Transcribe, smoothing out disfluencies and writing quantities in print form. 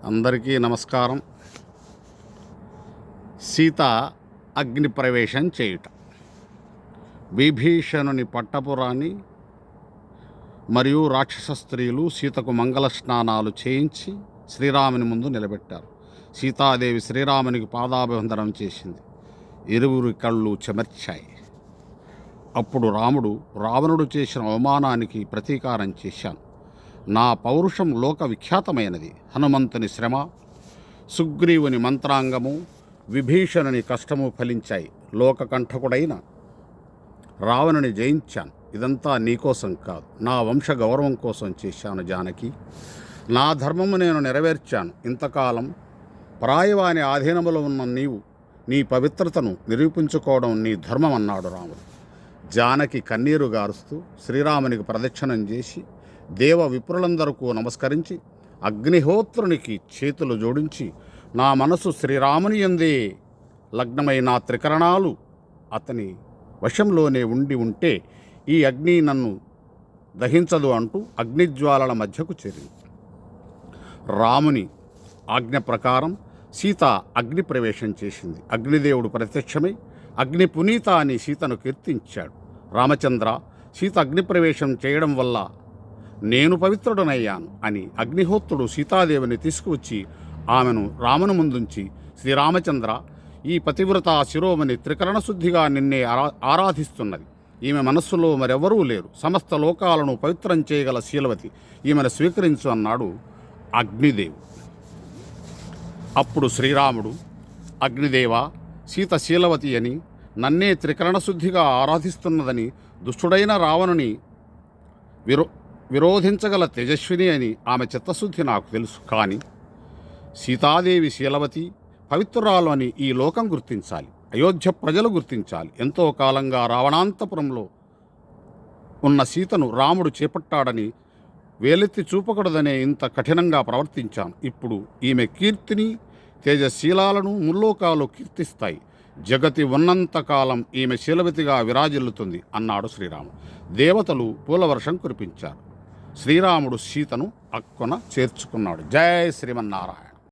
అందరికీ నమస్కారం. సీత అగ్ని ప్రవేశం చేయుట. విభీషణుని పట్టపురాణి మరియు రాక్షస స్త్రీలు సీతకు మంగళ స్నానాలు చేయించి శ్రీరాముని ముందు నిలబెట్టారు. సీతాదేవి శ్రీరామునికి పాదాభివందనం చేసింది. ఇరువురి కళ్ళు చెమర్చాయి. అప్పుడు రాముడు, రావణుడు చేసిన అవమానానికి ప్రతీకారం చేశాను. నా పౌరుషం లోక విఖ్యాతమైనది. హనుమంతుని శ్రమ, సుగ్రీవుని మంత్రాంగము, విభీషణుని కష్టము ఫలించాయి. లోకకంఠకుడైన రావణుని జయించాను. ఇదంతా నీకోసం కాదు, నా వంశ గౌరవం కోసం చేశాను జానకి. నా ధర్మము నేను నెరవేర్చాను. ఇంతకాలం పరాయవాని ఆధీనములో ఉన్న నీవు నీ పవిత్రతను నిరూపించుకోవడం నీ ధర్మం అన్నాడు రాముడు. జానకి కన్నీరు గారుస్తూ శ్రీరామునికి ప్రదక్షిణం చేసి దేవ విప్రులందరకు నమస్కరించి అగ్నిహోత్రునికి చేతులు జోడించి, నా మనసు శ్రీరాముని యందే లగ్నమై నా త్రికరణాలు అతని వశంలోనే ఉంటే ఈ అగ్ని నన్ను దహించదు అంటూ అగ్నిజ్వాలల మధ్యకు చేరింది. రాముని ఆజ్ఞ ప్రకారం సీత అగ్ని ప్రవేశం చేసింది. అగ్నిదేవుడు ప్రత్యక్షమై అగ్ని పునీత అని సీతను కీర్తించాడు. రామచంద్ర, సీత అగ్ని ప్రవేశం చేయడం వల్ల నేను పవిత్రుడనయ్యాను అని అగ్నిహోత్రుడు సీతాదేవిని తీసుకువచ్చి ఆమెను రాముని ముందుంచి, శ్రీరామచంద్ర, ఈ పతివ్రత శిరోమణి త్రికరణ శుద్ధిగా నిన్నే ఆరాధిస్తున్నది. ఈమె మనస్సులో మరెవరూ లేరు. సమస్త లోకాలను పవిత్రం చేయగల శీలవతి, ఈమెను స్వీకరించు అన్నాడు అగ్నిదేవు. అప్పుడు శ్రీరాముడు, అగ్నిదేవ, సీత శీలవతి అని, నన్నే త్రికరణ శుద్ధిగా ఆరాధిస్తున్నదని, దుష్టుడైన రావణుని విరోధించగల తేజస్విని అని ఆమె చిత్తశుద్ధి నాకు తెలుసు. కానీ సీతాదేవి శీలవతి, పవిత్రురాలు అని ఈ లోకం గుర్తించాలి, అయోధ్య ప్రజలు గుర్తించాలి. ఎంతో కాలంగా రావణాంతపురంలో ఉన్న సీతను రాముడు చేపట్టాడని వేలెత్తి చూపకూడదనే ఇంత కఠినంగా ప్రవర్తించాను. ఇప్పుడు ఈమె కీర్తిని, తేజశీలాలను ముల్లోకాలు కీర్తిస్తాయి. జగతి ఉన్నంతకాలం ఈమె శీలవతిగా విరాజిల్లుతుంది అన్నాడు శ్రీరాముడు. దేవతలు పూలవర్షం కురిపించారు. శ్రీరాముడు సీతను అక్కున చేర్చుకున్నాడు. జై శ్రీమన్నారాయణ.